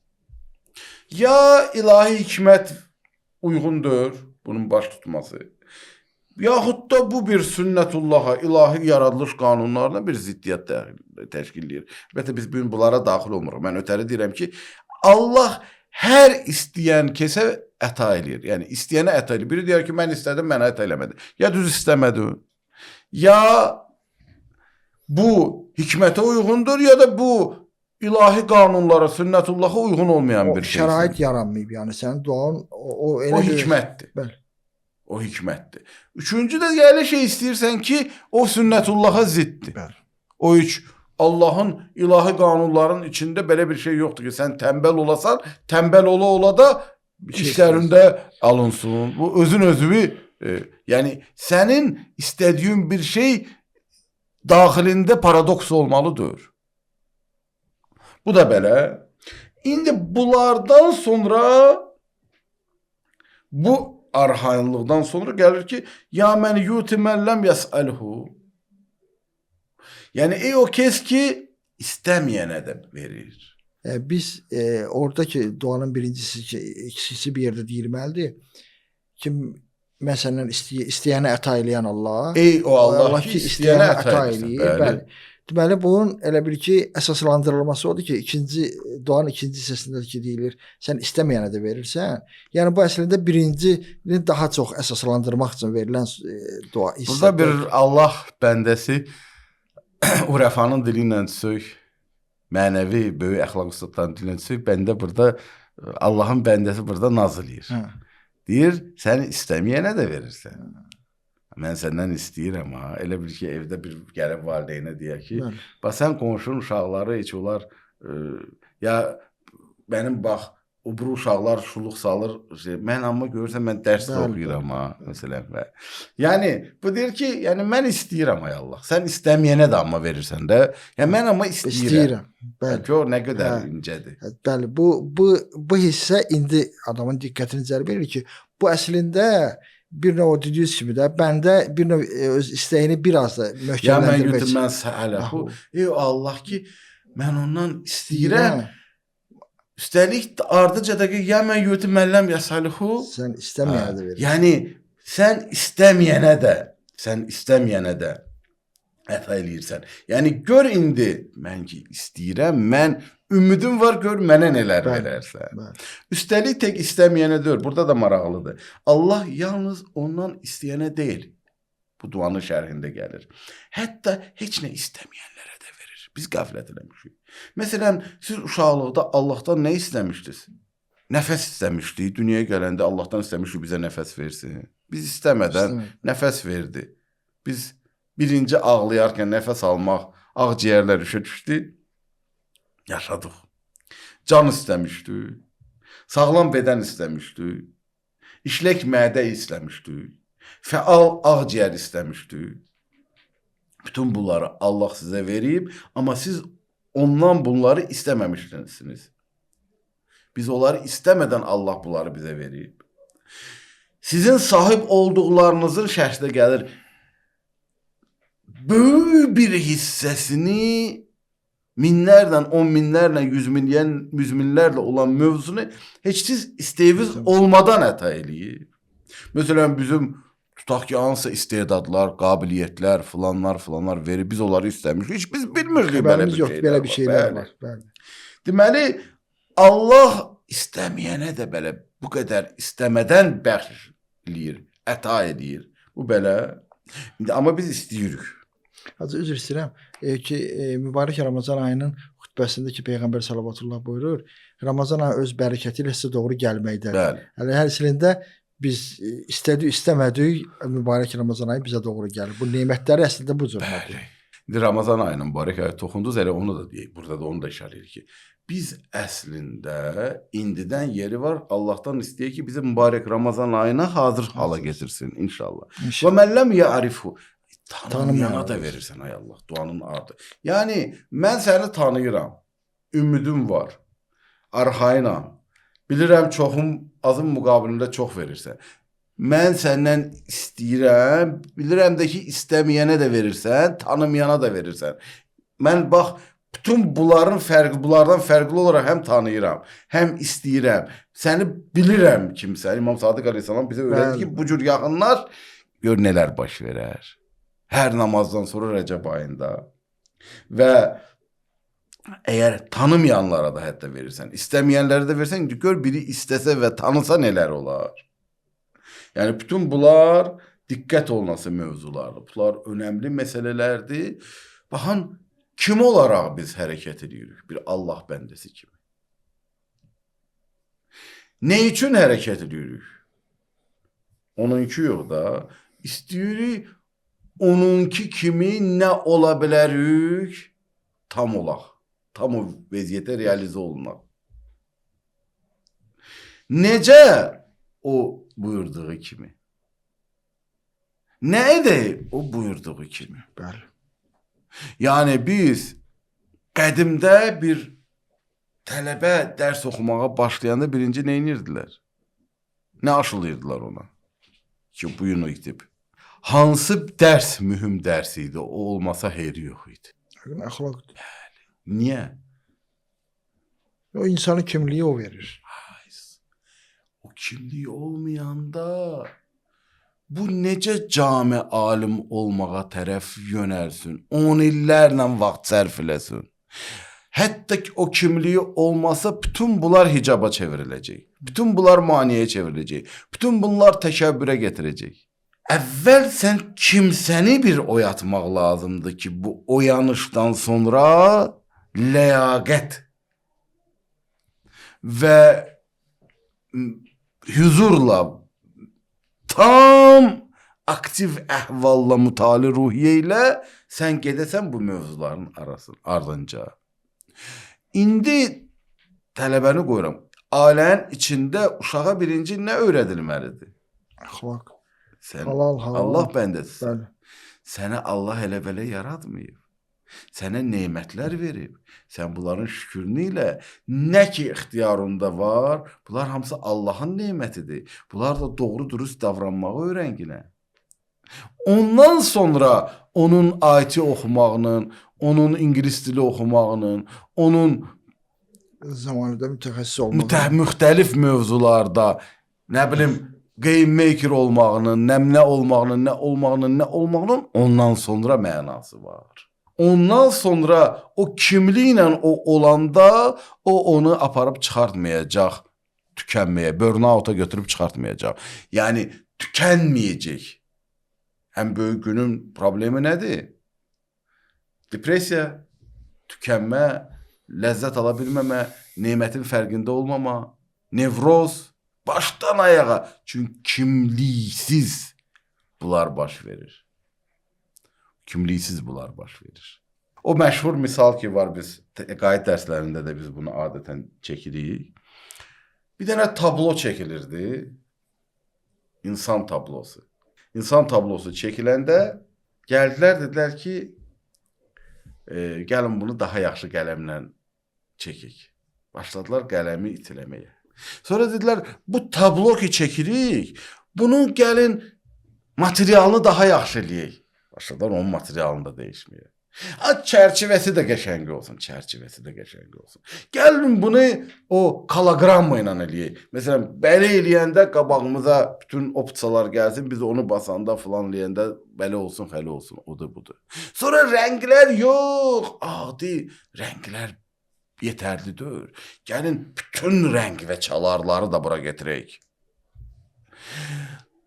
ya ilahi hikmət uyğundur bunun baş tutması, yaxud da bu bir sünnətullaha, ilahi yaradılış qanunlarına bir ziddiyyət təşkil edir. Əlbəttə, biz bugün bunlara daxil olmuruq. Mən ötəri deyirəm ki, Allah hər istəyən kəsə əta eləyir. Yəni, istəyənə əta eləyir. Biri deyər ki, mən istədim, mənə əta eləmədi. Ya düz istəmədi, ya bu hikmətə uyğundur, ya da bu ilahi qanunlara, sünnətullaha uyğun olmayan bir şey. Şərait yaranmayıb, yəni sənin duan o hikmətdir. O hikmətdir. Üçüncü də elə şey istəyirsən ki, o sünnətullaha ziddir. O üç, Allahın ilahi qanunların içində belə bir şey yoxdur ki, sən tənbəl olasan, tənbəl ola da işlərində alınsın. Bu özün özünü, yəni sənin istədiyin bir şey daxilində paradoks olmalıdır. Bu da belə. İndi bunlardan sonra, bu arxayınlıqdan sonra gəlir ki, ya mən yuti mən ləm yəsəlhu. Yəni, ey o kes ki, istəməyənə də verir. Biz oradakı duanın birincisi ki, ikisi bir yerdə deyilməlidir. Ki, məsələn, istəyənə əta eləyən Allah. Ey o Allah ki, istəyənə əta eləyir. Bəli. Deməli bunun elə bil ki, əsaslandırılması odur ki, duanın ikinci hissəsində ki deyilir, sən istəməyənə də verirsən. Yəni bu əslində birincini daha çox əsaslandırmaq üçün verilən dua hissədir. Burada bir Allah bəndəsi Urəfanın dili ilə söz, mənəvi böyük əxlaq ustadların dili ilə söz, bəndə burada Allahın bəndəsi burada naz eləyir. Deyir, sən istəməyənə də verirsən. Mən səndən istəyirəm ha. Elə bir ki, evdə bir gəlib valideynə deyək ki, bax sən qonşunun uşaqları heç onlar ya mənim bax o bu uşaqlar şuluq salır. Mən amma görürsən mən dərs də oxuyuram ha, məsələn. Yəni bu deyir ki, yəni mən istəyirəm ay Allah. Sən istəməyənə də amma verirsən də. Yəni mən amma istəyirəm. Bəli. Gör nə qədər incədir. Bəli, bu hissə indi adamın diqqətini cəlb edir ki, bu əslində bir növ dediyiniz kimi də bəndə bir növ öz istəyini biraz da möhkəmləndirmək üçün. Mən səaləhu. Ey Allah ki, mən ondan istəyirəm. Üstəlik ardıca da ki, ya mən yötüm məlləm ya salihu. Sən istəməyənə də verirsən. Yəni sən istəməyənə də əta eləyirsən. Yəni gör indi mən ki istəyirəm, mən ümidim var, gör mənə nələr verərsən. Üstəlik tək istəməyənə deyil. Burada da maraqlıdır. Allah yalnız ondan istəyənə deyil. Bu duanın şərhində gəlir. Hətta heç nə istəməyənlərə də verir. Biz qəflət eləmişik. Məsələn, siz uşaqlıqda Allahdan nə istəmişdiniz? Nəfəs istəmişdik. Dünyaya gələndə Allahdan istəmişdik bizə nəfəs versin. Biz istəmədən nəfəs verdi. Biz birinci ağlayarkən nəfəs almaq, ağciyərlər işə düşdü. Yaşadıq. Can istəmişdik. Sağlam bədən istəmişdik. İşlək mədə istəmişdik. Fəal ağciyər istəmişdik. Bütün bunları Allah sizə verib, amma siz ondan bunları istəməmişdiniz. Biz onları istəmədən Allah bunları bizə verib. Sizin sahib olduqlarınızın şərhdə gəlir. Böyük bir hissəsini minlərlə, 10 minlərlə, 100 minlərlə olan mövzunu heç siz istəyiniz olmadan əta eləyir. Məsələn, bizim tutaq ki, hansısa istedadlar, qabiliyyətlər, filanlar verir. Biz onları istəmişik. Heç biz bilmirdik belə bir şeylər var. Deməli, Allah istəməyənə də belə bu qədər istəmədən bəxş eləyir, əta edir. Bu belə. Amma biz istəyirik. Hacı üzr istəyirəm ki, mübarək Ramazan ayının xutbəsində ki, Peyğəmbər sallallahu buyurur, Ramazan ayı öz bərəkəti ilə sizə doğru gəlməkdədir. Yəni hər silində biz istədik, istəmədik, mübarək Ramazan ayı bizə doğru gəlir. Bu nemətləri əslində bu cürmədir. İndi Ramazan ayının mübarək ayı toxundunuz, elə onu da deyək. Burada da onu da işarə edir ki, biz əslində indidən yeri var, Allahdan istəyək ki, bizi mübarək Ramazan ayına hazır hala getirsin inşallah. Və mən ləm ya'rifu tanımayana da verirsən ay Allah, duanın ardı. Yəni mən səni tanıyıram. Ümidim var. Arxayınam. Bilirəm çoxum azın müqabilində çox verirsən. Mən səndən istəyirəm, bilirəm də ki istəməyənə də verirsən, tanımayana da verirsən. Mən bax bütün bunlardan fərqli olaraq həm tanıyıram, həm istəyirəm. Səni bilirəm kimsə. İmam Sadiq Əleyhisselam bizə öyrətdi ki, bu cür yaxınlar gör nələr baş verər. Hər namazdan sonra Rəcəb ayında. Və əgər tanımayanlara da hətta verirsən, istəməyənlərə də versən, gör biri istəsə və tanısa nələr olar. Yəni bütün bunlar diqqət olunası mövzulardır. Bunlar önəmli məsələlərdir. Baxın, kim olaraq biz hərəkət edirik? Bir Allah bəndəsi kimi. Nə üçün hərəkət edirik? Onunki yox da. İstəyirik onunki kimi nə ola bilərik? Tam olaq. Tam o vəziyyətə realizə olunaq. Necə o buyurduğu kimi? Nə edək o buyurduğu kimi? Bəli. Yəni biz qədimdə bir tələbə dərs oxumağa başlayanda birinci nə edirdilər? Nə aşılayırdılar ona? Ki buyunu itib. Hansı dərs mühüm dərs idi? O olmasa xeyri yox idi. Əxlaqdır. Bəli. Niyə? O insanın kimliyi o verir. O kimliyi olmayanda bu necə cami alim olmağa tərəf yönəlsin, 10 illərlə vaxt sərf eləsin. Hətta ki o kimliyi olmasa bütün bunlar hicaba çevriləcək. Bütün bunlar maneəyə çevriləcək. Bütün bunlar təkəbbürə gətirəcək. Əvvəl sən kimsəni bir oyatmaq lazımdır ki, bu oyanışdan sonra ləyaqət və huzurla tam aktiv əhvalla mütali ruhiyyə ilə sən gedəsən bu mövzuların ardınca. İndi tələbəni qoyuram. Ailənin içində uşağa birinci nə öyrədilməlidir? Əxlaq. Sən Halal, halal. Allah bəndəsisən. Bəli. Sənə Allah elə belə yaratmayıb. Sənə nemətlər verib. Sən bunların şükrünü ilə nə ki ixtiyarında var, bunlar hamısı Allahın nemətidir. Bunlar da doğru dürüst davranmağı öyrənginə. Ondan sonra onun IT oxumağının, onun ingilis dili oxumağının, onun zamanında mütəxəssis olmağı, müxtəlif mövzularda, nə bilim, game maker olmağının, nə olmağının ondan sonra mənası var. Ondan sonra o kimliklə o olanda o onu aparıb çıxartmayacaq, tükənməyə, burnout-a götürüb çıxartmayacaq. Yəni tükənməyəcək. Ən böyük günün problemi nədir? Depressiya, tükənmə, ləzzət ala bilməmə, nemətin fərqində olmama, nevroz, başdan ayağa. Çünki kimliksiz bunlar baş verir. Kimliksiz bunlar baş verir. O məşhur misal ki var, biz qaid dərslərində də biz bunu adətən çəkirik. Bir dənə tablo çəkilirdi. İnsan tablosu. İnsan tablosu çəkiləndə gəldilər, dedilər ki, gəlin bunu daha yaxşı qələmlə çəkik. Başladılar qələmi itiləməyə. Sonra dedilər, bu tablo ki çəkirik, bunun gəlin materialını daha yaxşı eləyək. Başladılar onun materialını da dəyişməyə. Çərçivəsi də qəşəng olsun, çərçivəsi də qəşəng olsun. Gəlin bunu o kologramma ilə eləyək. Məsələn, belə eləyəndə qabağımıza bütün opsiyalar gəlsin, biz onu basanda filan eləyəndə belə olsun, xəli olsun, odur budur. Sonra rənglər yox, adi rənglər yetərli deyil. Gəlin bütün rəng və çalarları da bura getirək.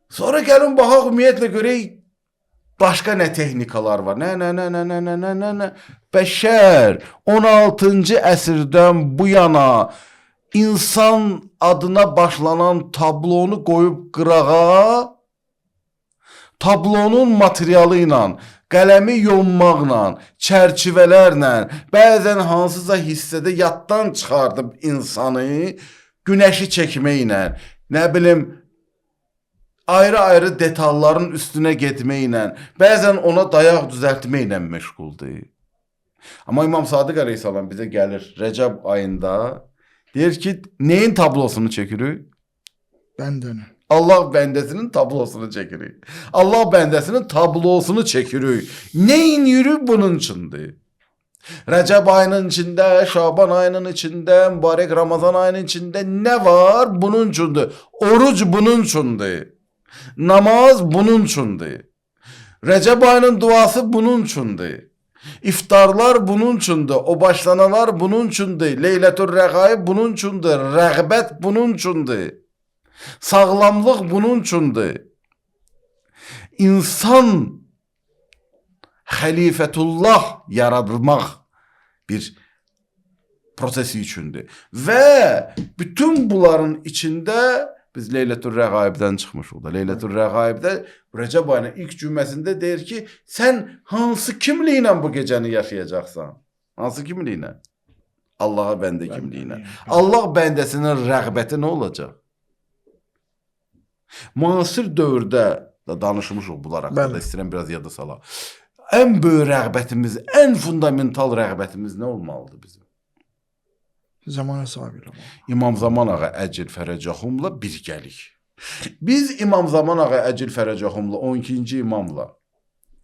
Sonra gəlin baxaq ümumiyyətlə görək başqa nə texnikalar var? Nə. Bəşər 16-cı əsrdən bu yana insan adına başlanan tablonu qoyub qırağa, tablonun materialı ilə, qələmi yonmaqla, çərçivələrlə, bəzən hansısa hissədə yaddan çıxardıb insanı günəşi çəkməklə, nə bilim, ayrı-ayrı detalların üstünə getməklə, bəzən ona dayaq düzəltməklə məşğuldur. Amma İmam Sadiq əleyhissalam bizə gəlir Rəcəb ayında, deyir ki, neyin tablosunu çəkirik? Bəndənin. Allah bəndəsinin tablosunu çəkirik. Allah bəndəsinin tablosunu çəkirik. Neyin yürü bunun içindir? Rəcəb ayının içində, Şaban ayının içində, mübarək Ramazan ayının içində nə var? Bunun üçündür. Oruc bunun üçündür. Namaz bunun üçündür. Rəcəb ayının duası bunun üçündür. İftarlar bunun üçündür. O başlanalar bunun üçündür. Leylətül Rəğaib bunun üçündür. Rəğbət bunun üçündür. Sağlamlıq bunun üçündür. İnsan xəlifətullah yaradılmaq bir prosesi üçündür. Və bütün bunların içində biz Leylətül Rəğaibdən çıxmışıq da. Leylətül Rəğaibdə Rəcəb ayının ilk cümləsində deyir ki, sən hansı kimliklə bu gecəni yaşayacaqsan? Hansı kimliklə? Allaha bəndə kimliklə. Allah bəndəsinin rəğbəti nə olacaq? Müasir dövrdə da danışmışıq bunlar haqqında, istəyirəm biraz yada salaq. Ən böyük rəğbətimiz, ən fundamental rəğbətimiz nə olmalıdır bizim? Zamana sahib olmaq. İmam Zaman ağa Əcil Fərəcəxumla birgəlik. Biz İmam Zaman ağa Əcil Fərəcəxumla, 12-ci imamla,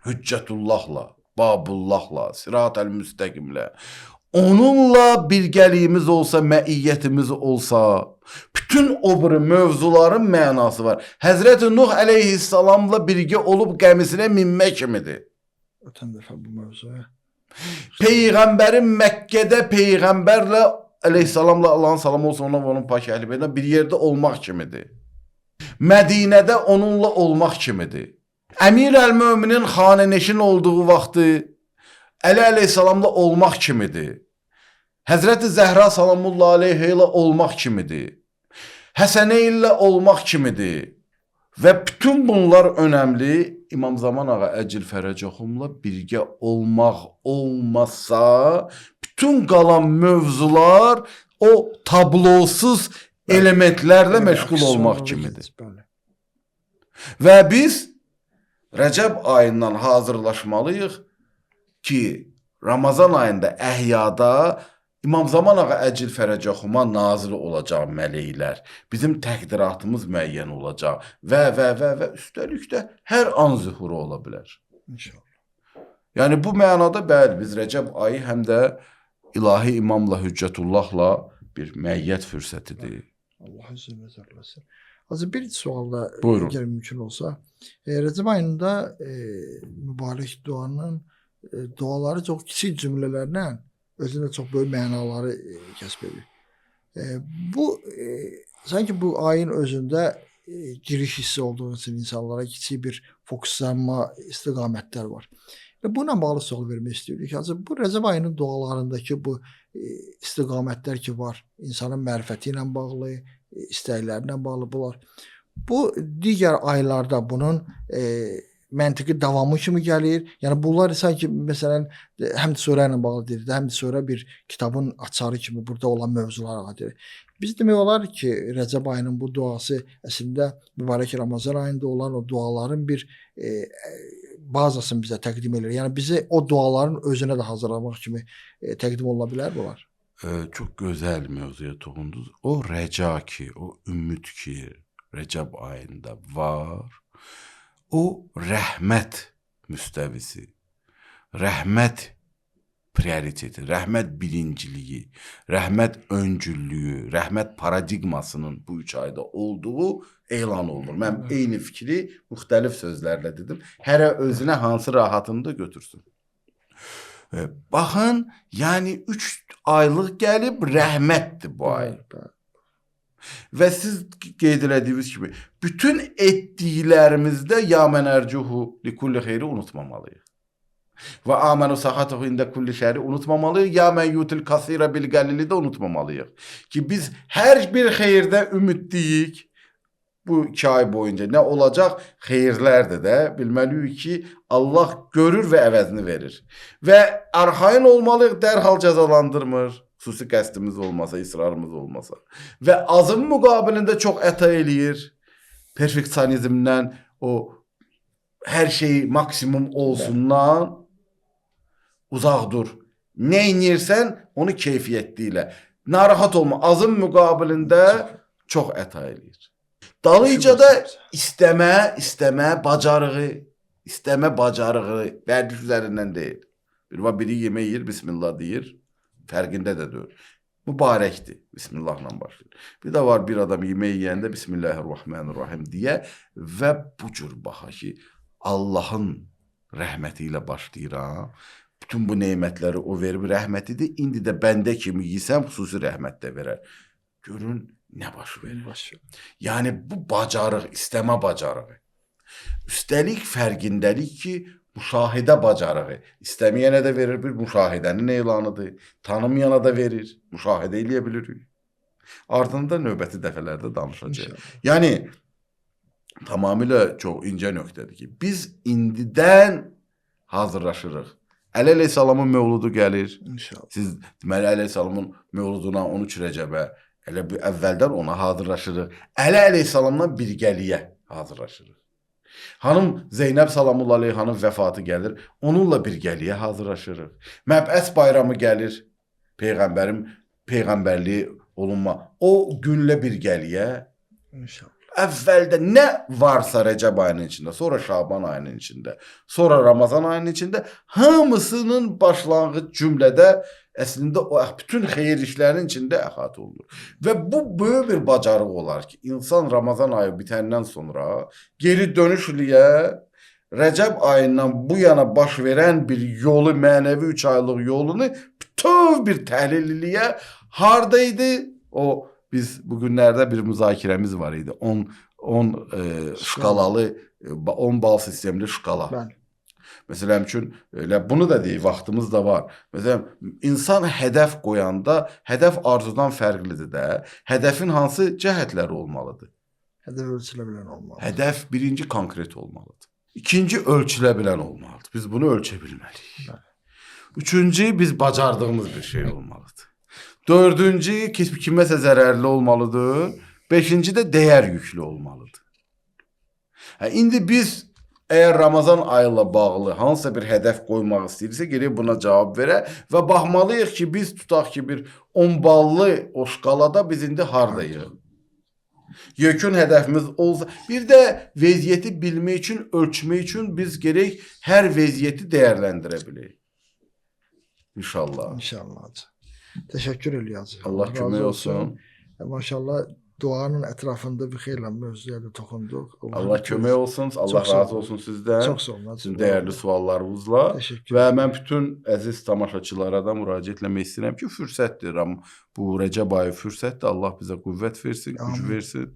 Hüccətullahla, Babullahla, Sirat-əl-Müstəqimlə onunla birgəliyimiz olsa, məiyyətimiz olsa, bütün o biri mövzuların mənası var. Həzrəti Nuh əleyhissalamla birgə olub gəmisinə minmək kimidir. Ötən dəfə bu mövzuya. Peyğəmbərin Məkkədə Peyğəmbərlə əleyhissalamla Allahın salamı olsun ona və onun pak əhli beytinə bir yerdə olmaq kimidir. Mədinədə onunla olmaq kimidir. Əmir əl-Möminin xanəneşin olduğu vaxtı Əli əleyhissalamla olmaq kimidir. Həzrəti Zəhra salamullah aleyhə ilə olmaq kimidir. Həsənə ilə olmaq kimidir. Və bütün bunlar önəmli. İmam Zaman ağa Əcil Fərəcoxumla birgə olmaq olmasa, bütün qalan mövzular o tablosuz elementlərlə məşğul olmaq kimidir. Və biz Rəcəb ayından hazırlaşmalıyıq ki, Ramazan ayında Əhyada İmam Zaman ağa Əcil Fərəcoxuma nazil olacaq mələklər. Bizim təqdiratımız müəyyən olacaq və üstəlik də hər an zühuru ola bilər. İnşallah. Yəni bu mənada bəli, biz Rəcəb ayı həm də İlahi İmamla Hüccətullahla bir məiyyət fürsətidir. Allah üzrə nəzərləsin. Azı bir sualda Buyurun. mümkün olsa, Rəcəb ayında mübarək duanın duaları çox kiçik cümlələrlə özündə çox böyük mənaları kəsb edir. Bu sanki bu ayın özündə giriş hissi olduğu üçün insanlara kiçik bir fokuslanma istiqamətlər var. Və buna bağlı sual vermək istəyirik ki, bu Rəcəb ayının dualarındakı bu istiqamətlər ki var, insanın mərifəti ilə bağlı, istəklərlə bağlı bunlar. Bu digər aylarda bunun məntiqi davamı kimi gəlir. Yəni bunlar sanki məsələn həm də surə ilə bağlı deyir, həm də surə bir kitabın açarı kimi burada olan mövzular adır. Biz demək olar ki, Rəcəb ayının bu duası əslində mübarək Ramazan ayında olan o duaların bir bazasını bizə təqdim edir. Yəni bizi o duaların özünə də hazırlamaq kimi təqdim ola bilər bunlar. Çox gözəl mövzuya toxundunuz. O rəca ki, o ümid ki, Rəcəb ayında var. O rəhmət müstəvisi, rəhmət prioriteti, rəhmət birinciliyi, rəhmət öncüllüyü, rəhmət paradigmasının bu 3 ayda olduğu elan olunur. Mən eyni fikri müxtəlif sözlərlə dedim. Hərə özünə hansı rahatını da götürsün. Baxın, yəni 3 aylıq gəlib rəhmətdir bu ay. Və siz qeyd elədiyiniz kimi bütün etdiklərimizdə ya mənərcuhu li kulli xeyri unutmamalıyıq. Və amenu sahatuhu ində kulli şəri unutmamalıyıq. Ya mən yutil kasira bil qəlili də unutmamalıyıq. Ki biz hər bir xeyirdə ümidliyik. Bu 2 ay boyunca nə olacaq? Xeyirlərdə də bilməliyik ki, Allah görür və əvəzini verir. Və arxayın olmalıyıq, dərhal cəzalandırmır. Xüsusi qəsdimiz olmasa, israrımız olmasa. Və azın müqabilində çox əta eləyir. Perfeksionizmdən, o hər şey maksimum olsundan uzaq dur. Nə inirsən, onu keyfiyyətli ilə. Narahat olma, azın müqabilində çox əta eləyir. Dalıca da istəmə bacarığı vərdiş üzərindən deyil. Biri yemək yiyir, Bismillah deyir. Fərqində də deyil. Mübarəkdir. Bismillahla başlayır. Bir də var bir adam yemək yeyəndə Bismillahirrahmanirrahim deyə və bu cür baxa ki, Allahın rəhməti ilə başlayıram. Bütün bu nemətləri o verib rəhmətidir. İndi də bəndə kimi yesəm xüsusi rəhmət də verər. Görün nə baş verir. Yəni bu bacarıq, istəmə bacarığı. Üstəlik fərqindəlik ki, müşahidə bacarığı. İstəməyənə də verir, bir müşahidənin elanıdır. Tanımayana da verir, müşahidə eləyə bilirik. Ardında növbəti dəfələrdə danışacaq. Yəni, tamamilə çox incə nöqtədir ki, biz indidən hazırlaşırıq. Əli əleyhissalamın mövludu gəlir. Siz deməli Əli əleyhissalamın mövluduna 13 Rəcəbə elə bir əvvəldən ona hazırlaşırıq. Əli əleyhissalamdan birgəliyə hazırlaşırıq. Hanım Zeynəb salamullah aleyhanın vəfatı gəlir, onunla birgəliyə hazırlaşırıq. Məbəs bayramı gəlir, peyğəmbərliyi olunma. O günlə birgəliyə. Əvvəldə nə varsa Rəcəb ayının içində, sonra Şaban ayının içində, sonra Ramazan ayının içində hamısının başlanğıc cümlədə əslində o bütün xeyir işlərin içində əhatə olunur. Və bu böyük bir bacarıq olar ki, insan Ramazan ayı bitəndən sonra geri dönüş eləyə Rəcəb ayından bu yana baş verən bir yolu, mənəvi 3 aylıq yolunu bütöv bir təhlil eləyə. Hardaydı? O biz bu günlərdə bir müzakirəmiz var idi. 10 şkalalı, 10 bal sistemli şkala. Bəli. Məsələn üçün bunu da deyək, vaxtımız da var. Məsələn, insan hədəf qoyanda, hədəf arzudan fərqlidir də. Hədəfin hansı cəhətləri olmalıdır? Hədəf ölçülə bilən olmalıdır. Hədəf birinci konkret olmalıdır. İkinci ölçülə bilən olmalıdır. Biz bunu ölçə bilməliyik. Üçüncü biz bacardığımız bir şey olmalıdır. Dördüncü kiməsə zərərli olmalıdır. Beşinci də dəyər yüklü olmalıdır. İndi biz əgər Ramazan ayı ilə bağlı hansısa bir hədəf qoymaq istəyirsə, gərək buna cavab verə və baxmalıyıq ki, biz tutaq ki, bir 10 ballı o şkalada biz indi hardayıq? Yekun hədəfimiz olsa, bir də vəziyyəti bilmək üçün, ölçmək üçün biz gərək hər vəziyyəti dəyərləndirə bilək. İnşallah. İnşallah. Təşəkkür eləyəcək. Allah kömək olsun. Maşallah duanın ətrafında bir xeyli mövzuya da toxunduq. Allah kömək olsun. Allah razı olsun sizdən. Çox sağ olun. Sizin dəyərli suallarınızla. Və mən bütün əziz tamaşaçılara da müraciət etmək istəyirəm ki, fürsətdir. Bu Rəcəb ayı fürsətdir. Allah bizə qüvvət versin, güc versin.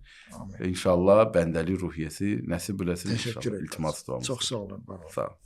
İnşallah bəndəlik ruhiyyəsi nəsib eləsin. Təşəkkür edirəm. İltimas duamız. Çox sağ olun. Sağ olun.